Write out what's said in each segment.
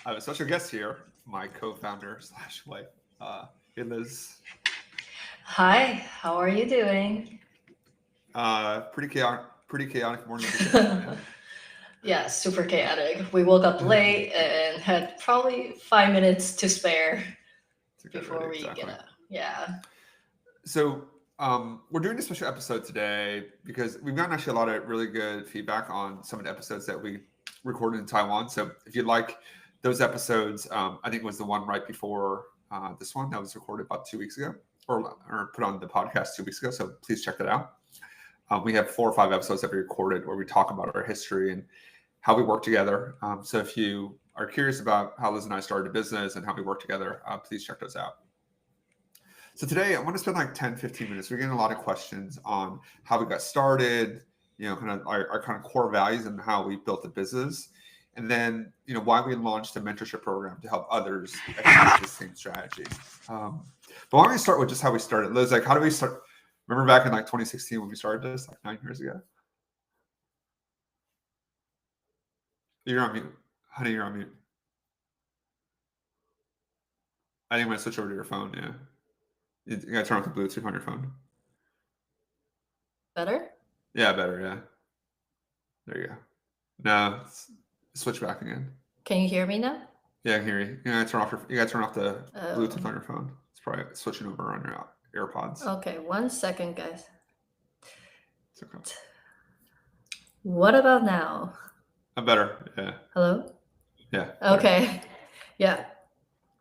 I have a special guest here, my co-founder slash wife, hey Liz. Hi, how are you doing? Pretty chaotic morning at the gym today. Yeah, super chaotic. We woke up late and had probably 5 minutes to spare To get ready, before we get exactly. up. Yeah. So we're doing a special episode today because we've gotten actually a lot of really good feedback on some of the episodes that we recorded in Taiwan. So if you like those episodes, I think it was the one right before this one that was recorded about 2 weeks ago, or put on the podcast 2 weeks ago. So please check that out. We have 4 or 5 episodes that we recorded where we talk about our history and how we work together. So if you are curious about how Liz and I started a business and how we work together, please check those out. So today I want to spend like 10, 15 minutes. We're getting a lot of questions on how we got started, kind of our kind of core values and how we built the business. And then, why we launched a mentorship program to help others execute the same strategy. But why don't we start with just how we started? Liz, like, how do we start? Remember back in like 2016 when we started this, like 9 years ago? You're on mute. Honey, you're on mute. I think I'm going to switch over to your phone. Yeah. You got to turn off the Bluetooth on your phone. Better? Yeah, better. Yeah. There you go. No, switch back again. Can you hear me now? Yeah, I can hear you. You gotta turn off the Bluetooth Oh, on your phone. It's probably switching over on your AirPods. okay, 1 second, guys. It's okay. What about now? I'm better. Yeah. Hello? Yeah. Better. Okay. Yeah,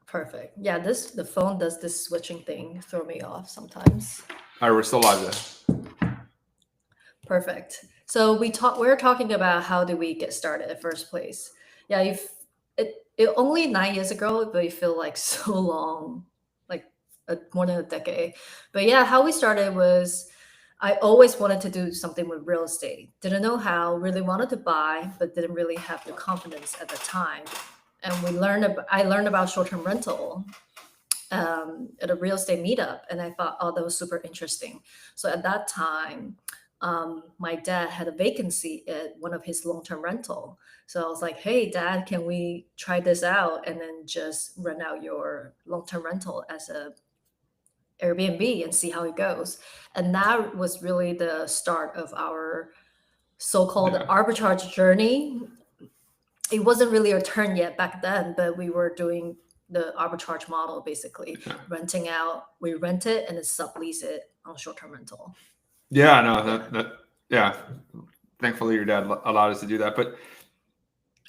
perfect. Yeah, the phone does this switching thing, throw me off sometimes. All right, we're still live though. Perfect. So we're talking about how did we get started at first place. Yeah, it only 9 years ago, but you feel like so long, like more than a decade. But yeah, how we started was I always wanted to do something with real estate. Didn't know how, really wanted to buy, but didn't really have the confidence at the time. And I learned about short-term rental at a real estate meetup, and I thought, oh, that was super interesting. So at that time, my dad had a vacancy at one of his long-term rental. So I was like, hey, Dad, can we try this out and then just rent out your long-term rental as a Airbnb and see how it goes? And that was really the start of our so-called Yeah. arbitrage journey. It wasn't really a turn yet back then, but we were doing the arbitrage model, basically Yeah. renting out. We rent it and then sublease it on short-term rental. Yeah. No. Yeah. Yeah. Thankfully, your dad allowed us to do that. But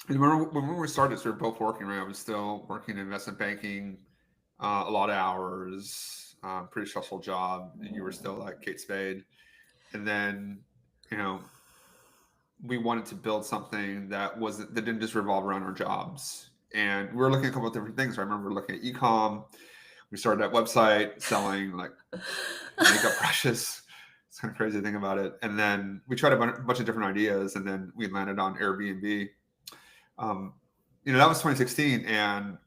when we started, so we were both working. Right, I was still working in investment banking, a lot of hours, pretty stressful job. And you were still at Kate Spade, and then you know we wanted to build something that didn't just revolve around our jobs. And we were looking at a couple of different things. I remember looking at ecom. We started that website selling like makeup brushes. It's kind of crazy to think about it. And then we tried a bunch of different ideas, and then we landed on Airbnb. Um, that was 2016, and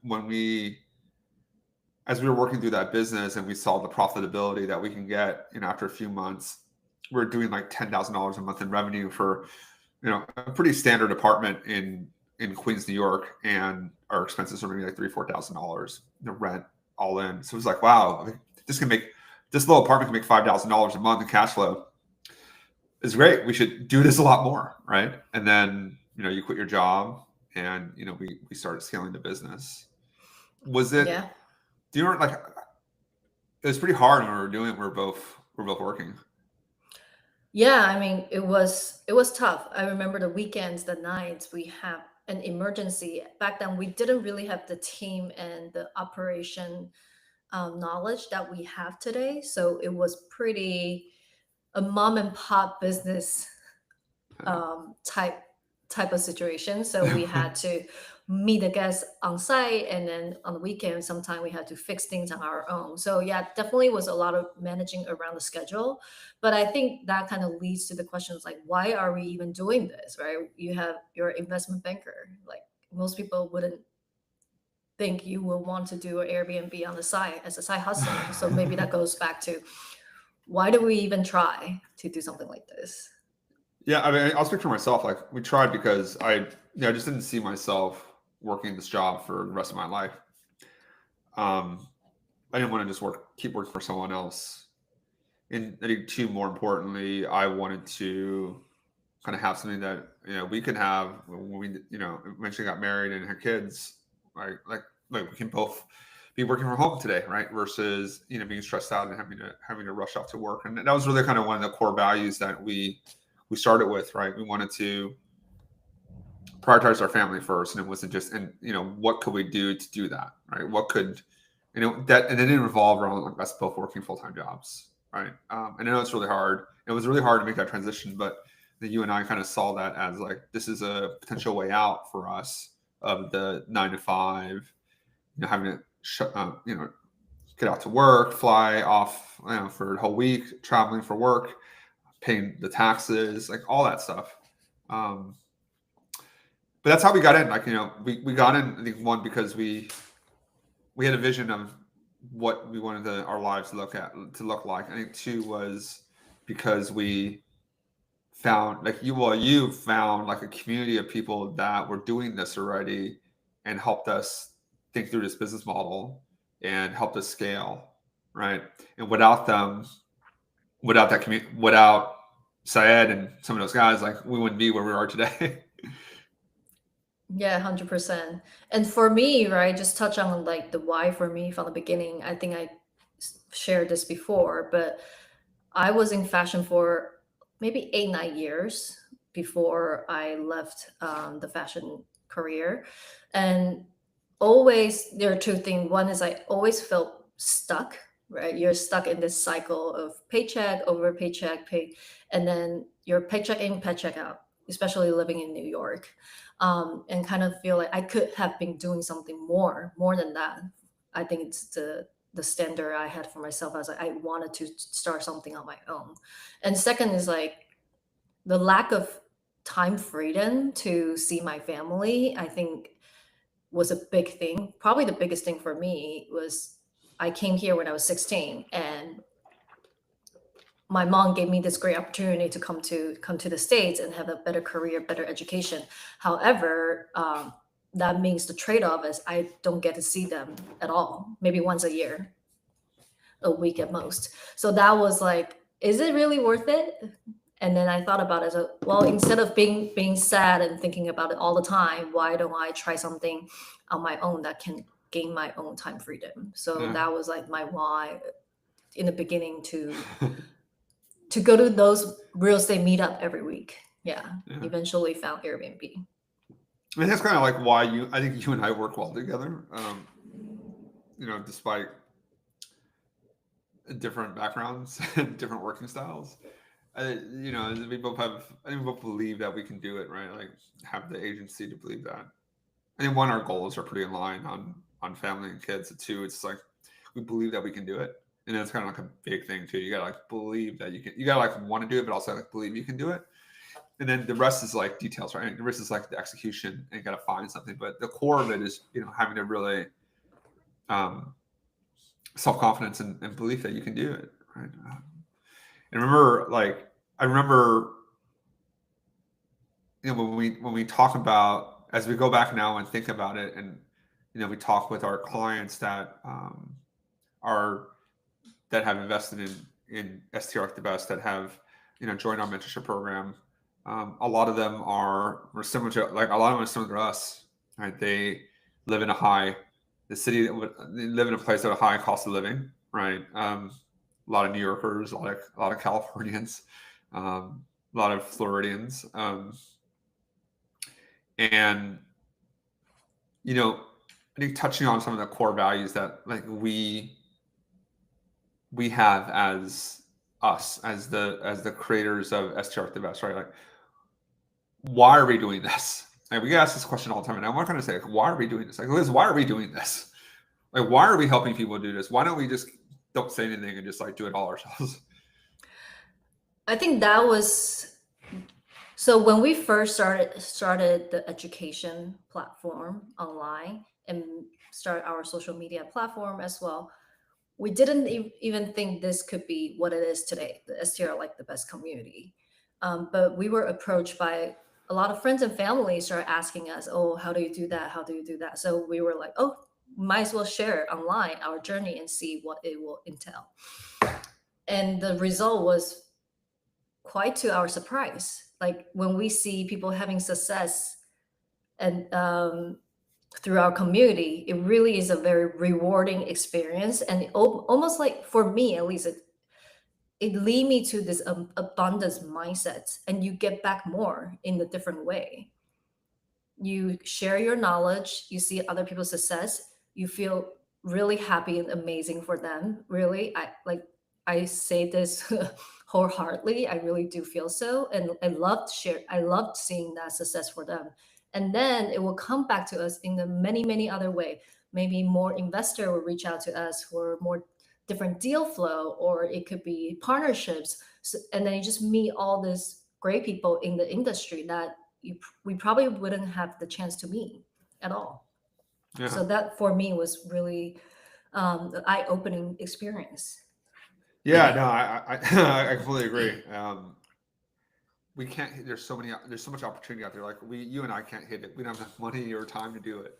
as we were working through that business, and we saw the profitability that we can get, after a few months, we're doing like $10,000 a month in revenue for a pretty standard apartment in Queens, New York, and our expenses are maybe like $3,000-4,000, the rent all in. So it was like, wow, this little apartment can make $5,000 a month in cash flow. It's great. We should do this a lot more, right? And then you quit your job, and we started scaling the business. Was it? Yeah. Do you remember, like, it was pretty hard when we were doing it. We're both working. Yeah, I mean, it was tough. I remember the weekends, the nights we have an emergency. Back then, we didn't really have the team and the operation knowledge that we have today. So it was pretty a mom and pop business type of situation. So we had to meet the guests on site, and then on the weekend, sometimes we had to fix things on our own. So yeah, definitely was a lot of managing around the schedule. But I think that kind of leads to the questions like, why are we even doing this? Right? You have your investment banker. Like most people wouldn't think you will want to do an Airbnb on the side as a side hustle. So maybe that goes back to why do we even try to do something like this? Yeah, I mean, I'll speak for myself. Like, we tried because I just didn't see myself. working this job for the rest of my life. Um, I didn't want to just keep working for someone else. And I think too, more importantly, I wanted to kind of have something that we could have when we eventually got married and had kids, right? Like we can both be working from home today, right? Versus being stressed out and having to rush off to work. And that was really kind of one of the core values that we started with, right? We wanted to prioritize our family first, and it wasn't just, and what could we do to do that, right? What could that, and it didn't revolve around like us both working full-time jobs, right? And I know it's really hard. It was really hard to make that transition, but you and I kind of saw that as like, this is a potential way out for us of the 9 to 5, having to get out to work, fly off for a whole week, traveling for work, paying the taxes, like all that stuff. But that's how we got in. Like, we got in, I think, one, because we had a vision of what we wanted our lives to look like. I think two was because we found, like you found like a community of people that were doing this already and helped us think through this business model and helped us scale, right? And without them, without that community, without Syed and some of those guys, like we wouldn't be where we are today. Yeah, 100%. And for me, right, just touch on like the why for me from the beginning. I think I shared this before, but I was in fashion for maybe 8, 9 years before I left the fashion career. And always, there are two things. One is I always felt stuck, right? You're stuck in this cycle of paycheck over paycheck, and then you're paycheck in, paycheck out, especially living in New York. And kind of feel like I could have been doing something more than that. I think it's the standard I had for myself. I was like, I wanted to start something on my own. And second is like the lack of time freedom to see my family, I think was a big thing. Probably the biggest thing for me was I came here when I was 16, and my mom gave me this great opportunity to come to the States and have a better career, better education. However, that means the trade-off is I don't get to see them at all, maybe once a year, a week at most. So that was like, is it really worth it? And then I thought about it. So, well, instead of being sad and thinking about it all the time, why don't I try something on my own that can gain my own time freedom? So Yeah. that was like my why in the beginning to go to those real estate meetup every week. Yeah. Eventually found Airbnb. I mean, that's kind of like why I think you and I work well together. Despite different backgrounds and different working styles. We both believe that we can do it, right? Like have the agency to believe that. I think one, our goals are pretty aligned on family and kids. Two, it's like we believe that we can do it. And that's kind of like a big thing too. You gotta like believe that you gotta like want to do it, but also like believe you can do it. And then the rest is like details, right? The rest is like the execution, and you gotta find something. But the core of it is, having to really self-confidence and belief that you can do it, right? And I remember, when we talk about, as we go back now and think about it, and we talk with our clients that have invested in STR Like the Best, that have joined our mentorship program. A lot of them are similar to us, right? They live in they live in a place at a high cost of living, right? A lot of New Yorkers, a lot of Californians, a lot of Floridians, and I think touching on some of the core values that like we have as us, as the creators of STR Like the Best, right? Like, why are we doing this? Like, we get asked this question all the time, and I'm not going to say, like, why are we doing this? Like, Liz, why are we doing this? Like, why are we helping people do this? Why don't we just don't say anything and just like do it all ourselves? I think that was so when we first started the education platform online and start our social media platform as well. We didn't even think this could be what it is today, the STR Like the Best community. But we were approached by a lot of friends and family started asking us, "Oh, how do you do that? How do you do that?" So we were like, "Oh, might as well share online our journey and see what it will entail." And the result was quite to our surprise. Like when we see people having success and through our community, it really is a very rewarding experience. And almost like for me, at least, it lead me to this abundance mindset, and you get back more in a different way. You share your knowledge, you see other people's success, you feel really happy and amazing for them. Really, I say this wholeheartedly. I really do feel so, and I loved seeing that success for them. And then it will come back to us in a many other way. Maybe more investor will reach out to us for more different deal flow, or it could be partnerships. So, and then you just meet all these great people in the industry that we probably wouldn't have the chance to meet at all. Yeah. So that for me was really an eye-opening experience. Yeah, no, I completely agree. We can't. There's so much opportunity out there. Like you and I can't hit it. We don't have enough money or time to do it.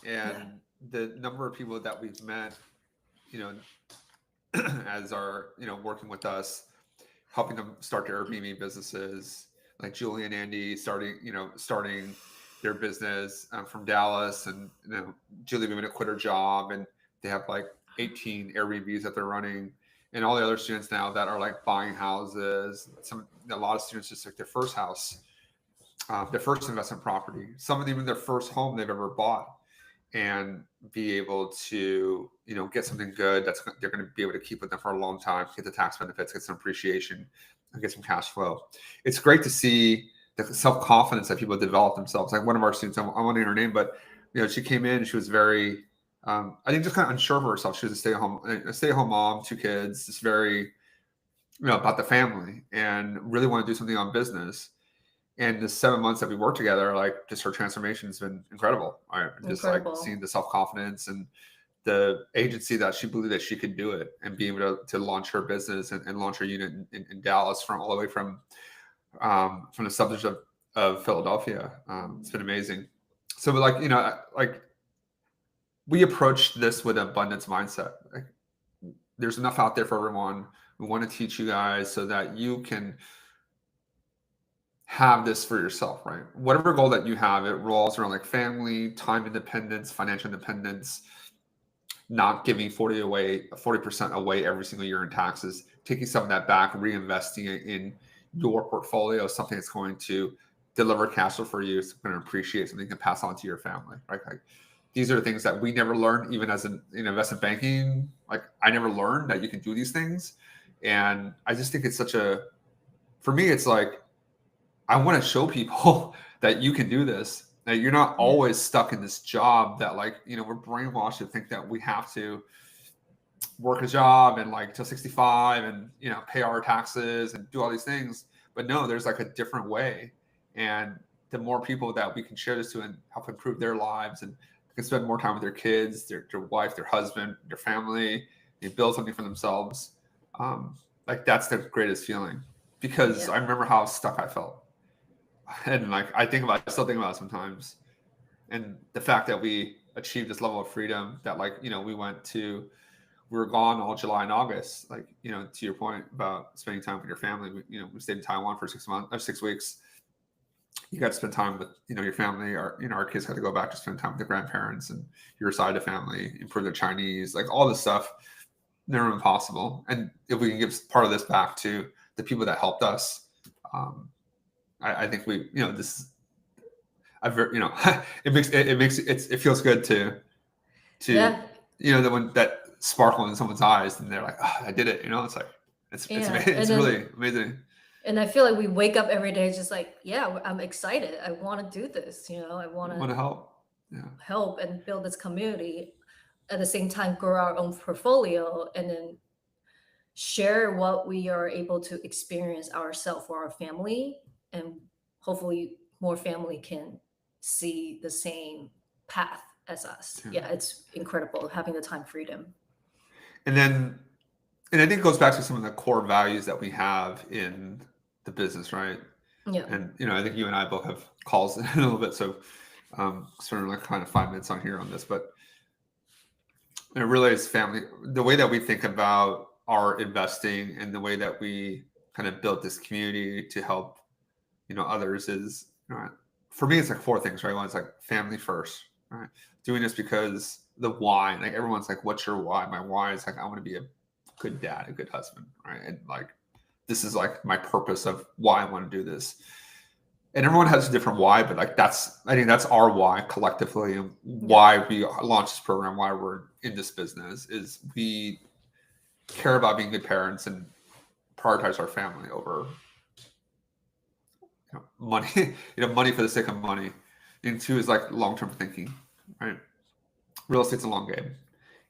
Yeah, And the number of people that we've met, you know, as are working with us, helping them start their Airbnb businesses, like Julie and Andy starting their business from Dallas, and Julie even to quit her job, and they have like 18 Airbnbs that they're running, and all the other students now that are like buying houses. A lot of students just like their first house, their first investment property, some of them even their first home they've ever bought, and be able to get something good they're going to be able to keep with them for a long time, get the tax benefits, get some appreciation, and get some cash flow. It's great to see the self-confidence that people develop themselves. Like one of our students, I won't name her name, but she came in, she was very I think just kind of unsure of herself. She was a stay-at-home mom, 2 kids, just very about the family, and really want to do something on business. And the 7 months that we worked together, like just her transformation has been incredible. Just like incredible. seeing the self-confidence and the agency that she believed that she could do it, and being able to launch her business and launch her unit in Dallas, from all the way from the suburbs of Philadelphia. It's been amazing. So like we approached this with an abundance mindset. Like, there's enough out there for everyone. We want to teach you guys so that you can have this for yourself, right? Whatever goal that you have, it revolves around like family, time independence, financial independence, not giving 40% away every single year in taxes, taking some of that back, reinvesting it in your portfolio, something that's going to deliver cash flow for you, something to appreciate, something you can pass on to your family, right? Like, these are the things that we never learned, even as in investment banking. Like, I never learned that you can do these things. And I just think it's for me, it's like, I want to show people that you can do this, that you're not always stuck in this job that we're brainwashed to think that we have to work a job and like till 65 and, pay our taxes and do all these things. But no, there's like a different way. And the more people that we can share this to and help improve their lives, and can spend more time with their kids, their wife, their husband, their family, they build something for themselves. Like, that's the greatest feeling, because I remember how stuck I felt. And like, I still think about it sometimes. And the fact that we achieved this level of freedom, that we were gone all July and August. Like, to your point about spending time with your family, we stayed in Taiwan for 6 months or 6 weeks. You got to spend time with, your family. Our kids got to go back to spend time with their grandparents and your side of family, improve their Chinese, like all this stuff. Never been possible. And if we can give part of this back to the people that helped us, I think it feels good to the one that sparkle in someone's eyes, and they're like, oh, I did it. It's like, it's really amazing. And I feel like we wake up every day just like, I'm excited. I want to do this. I want to help. Help and build this community. At the same time, grow our own portfolio, and then share what we are able to experience ourselves for our family, and hopefully more family can see the same path as us. It's incredible having the time freedom. And I think it goes back to some of the core values that we have in the business, right? Yeah. And I think you and I both have calls in a little bit, so sort of like kind of 5 minutes on here on this, but it really is family. The way that we think about our investing and the way that we kind of built this community to help others is, for me, it's like four things, right? One is like family first, right? Doing this because the why, like everyone's like, what's your why? My why is like, I want to be a good dad, a good husband, right? And like, this is like my purpose of why I want to do this. And everyone has a different why, but like I think that's our why collectively, and why we launched this program, why we're in this business, is we care about being good parents and prioritize our family over money, money for the sake of money. And two is like long-term thinking, right? Real estate's a long game,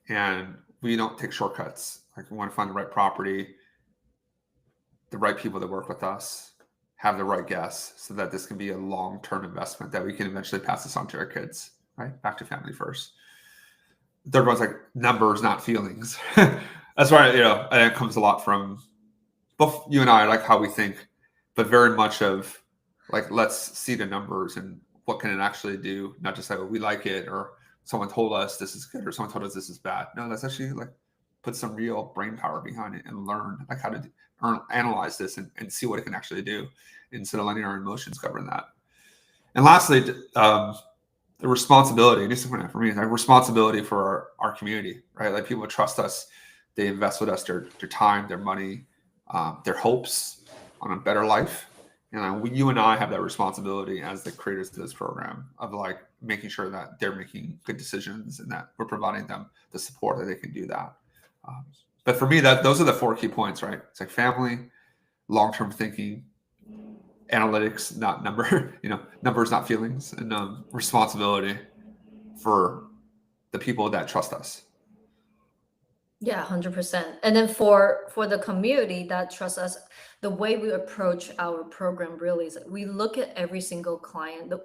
and we don't take shortcuts. Like we want to find the right property, the right people that work with us, have the right guests, so that this can be a long-term investment that we can eventually pass this on to our kids, right? Back to family first. The third one's like numbers, not feelings. That's why, and it comes a lot from both you and I, like how we think, but very much of like, let's see the numbers and what can it actually do, not just like, we like it, or someone told us this is good, or someone told us this is bad. No, let's actually like put some real brain power behind it and learn like how to analyze this and see what it can actually do, instead of letting our emotions govern that. And lastly, the responsibility, and this is for me, like responsibility for our community, right? Like people trust us, they invest with us their time, their money, their hopes on a better life. And you and I have that responsibility as the creators of this program of like making sure that they're making good decisions and that we're providing them the support that they can do that. But for me, those are the four key points, right? It's like family, long-term thinking, analytics, not number, numbers, not feelings, and responsibility for the people that trust us. Yeah, 100%. And then for the community that trusts us, the way we approach our program really is we look at every single client, the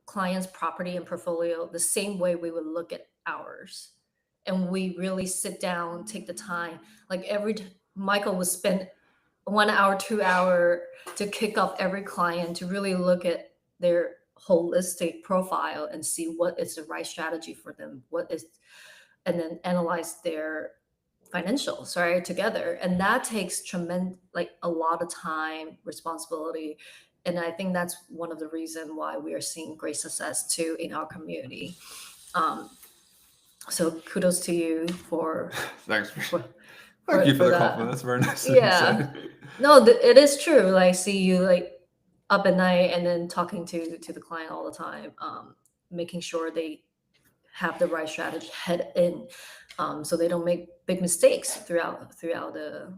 client's property and portfolio, the same way we would look at ours. And we really sit down, take the time. Like Michael would spend 1 hour, 2 hour to kick off every client to really look at their holistic profile and see what is the right strategy for them, and then analyze their financials right together. And that takes like a lot of time, responsibility. And I think that's one of the reasons why we are seeing great success too in our community. So kudos to you for thanks thank you for the compliment. That's very nice. Yeah. No, it is true. Like see you like up at night and then talking to the client all the time, making sure they have the right strategy head in, so they don't make big mistakes throughout the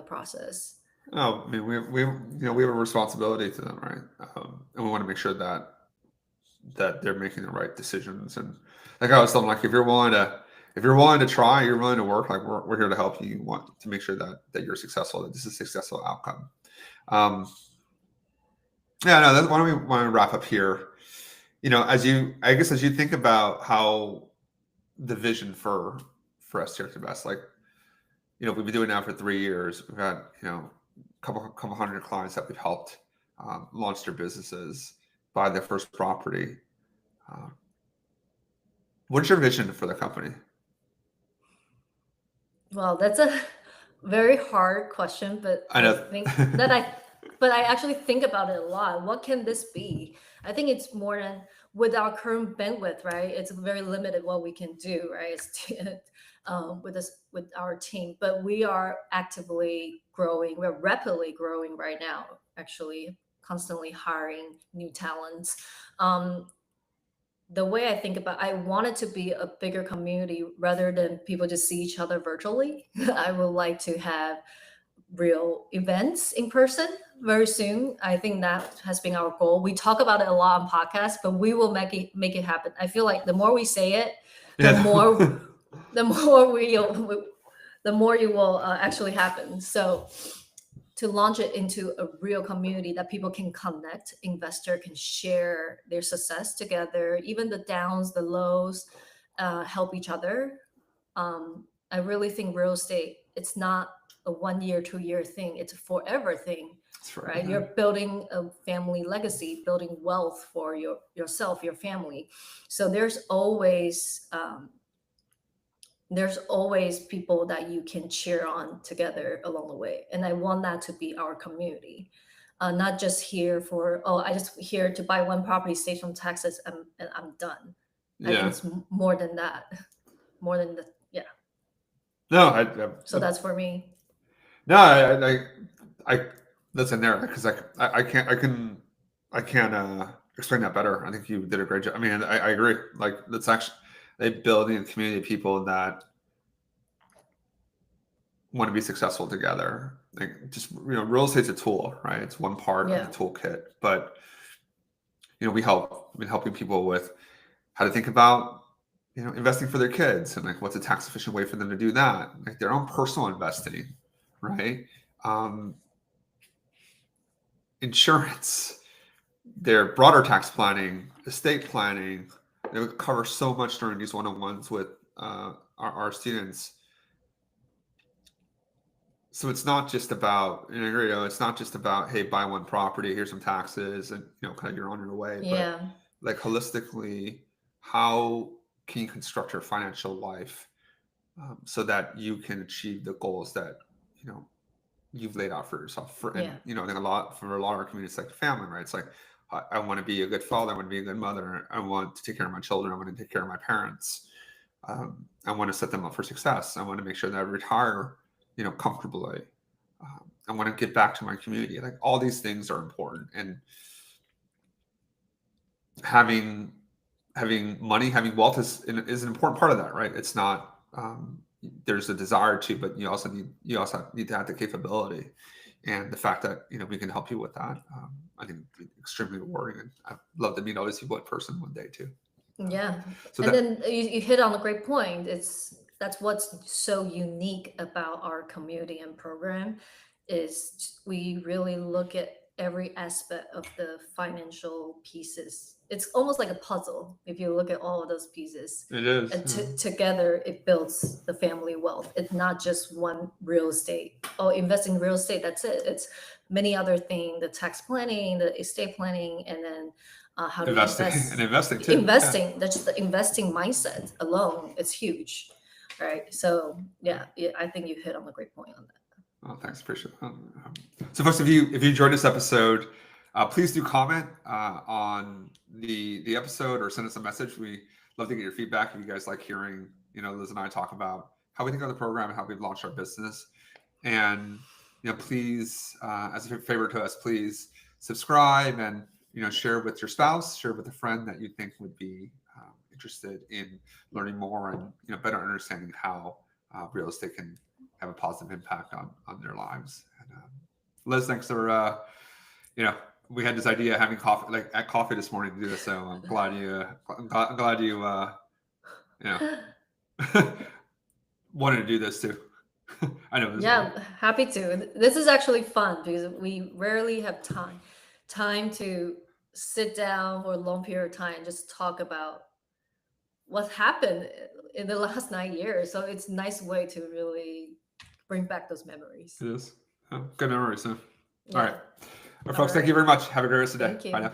process. Oh, I mean, we have a responsibility to them, right? And we want to make sure that they're making the right decisions. And like I was telling them, like if you're willing to try, you're willing to work, like we're here to help you. You want to make sure that you're successful, that this is a successful outcome. Yeah, no, that's why don't we want to wrap up here. As you think about how the vision for STR Invest, like, we've been doing it now for 3 years. We've had, a couple hundred clients that we've helped launch their businesses, buy their first property. What's your vision for the company? Well, that's a very hard question, but I know. but I actually think about it a lot. What can this be? I think it's more than with our current bandwidth, right? It's very limited what we can do, right? With our team, but we are actively growing. We're rapidly growing right now, actually, constantly hiring new talents. The way I think about, I want it to be a bigger community rather than people just see each other virtually. I would like to have real events in person very soon. I think that has been our goal. We talk about it a lot on podcasts, but we will make it happen. I feel like the more we say it, the more it will actually happen. So to launch it into a real community that people can connect, investor can share their success together, even the downs, the lows, help each other. I really think real estate, it's not a 1 year, 2 year thing. It's a forever thing. That's right. right? You're building a family legacy, building wealth for yourself, your family. So there's always people that you can cheer on together along the way, and I want that to be our community. Not just here for, oh, I just here to buy one property, save some taxes, and I'm done. I think Yeah. it's more than that, more than the, yeah. No, So that's for me. no, I that's in there because I can't explain that better. I think you did a great job. I mean, I agree. Like that's actually they building a community of people that want to be successful together. Like just real estate's a tool, right? It's one part Yeah. of the toolkit, but we've been helping people with how to think about investing for their kids and like what's a tax efficient way for them to do that, like their own personal investing, right? Insurance, their broader tax planning, estate planning. We cover so much during these one-on-ones with our students. So it's not just about, it's not just about, hey, buy one property, here's some taxes, and kind of you're on your way. Yeah. But like holistically, how can you construct your financial life so that you can achieve the goals that you've laid out for yourself? I think for a lot of our communities, like family, right? It's like I want to be a good father, I want to be a good mother, I want to take care of my children, I want to take care of my parents, I want to set them up for success, I want to make sure that I retire comfortably. I want to give back to my community. Like all these things are important, and having money, having wealth is an important part of that, right? It's not there's a desire to, but you also need to have the capability, and the fact that we can help you with that. I think extremely rewarding, and I'd love to meet all these people in person one day too. Yeah. So then you hit on a great point. That's what's so unique about our community and program is we really look at every aspect of the financial pieces. It's almost like a puzzle if you look at all of those pieces. It is. And together it builds the family wealth. It's not just one real estate. Oh, investing in real estate, that's it. It's many other things, the tax planning, the estate planning, and then how to invest. And investing too. Investing, that's just the investing mindset alone. It's huge. Right. So yeah, I think you hit on a great point on that. Oh, thanks. Appreciate it. So folks, if you enjoyed this episode, please do comment on the episode or send us a message. We love to get your feedback. If you guys like hearing, Liz and I talk about how we think of the program and how we've launched our business. And, please, as a favor to us, please subscribe and, share with your spouse, share with a friend that you think would be interested in learning more and better understanding how real estate can have a positive impact on their lives. And Liz, thanks for we had this idea of having coffee this morning to do this, so I'm glad you wanted to do this too. I know. Yeah, happy to. This is actually fun because we rarely have time to sit down for a long period of time and just talk about what happened in the last 9 years. So it's a nice way to really bring back those memories. It is. Good memories. Huh? Yeah. All right. Well, folks, thank you very much. Have a great rest of the day. Bye now.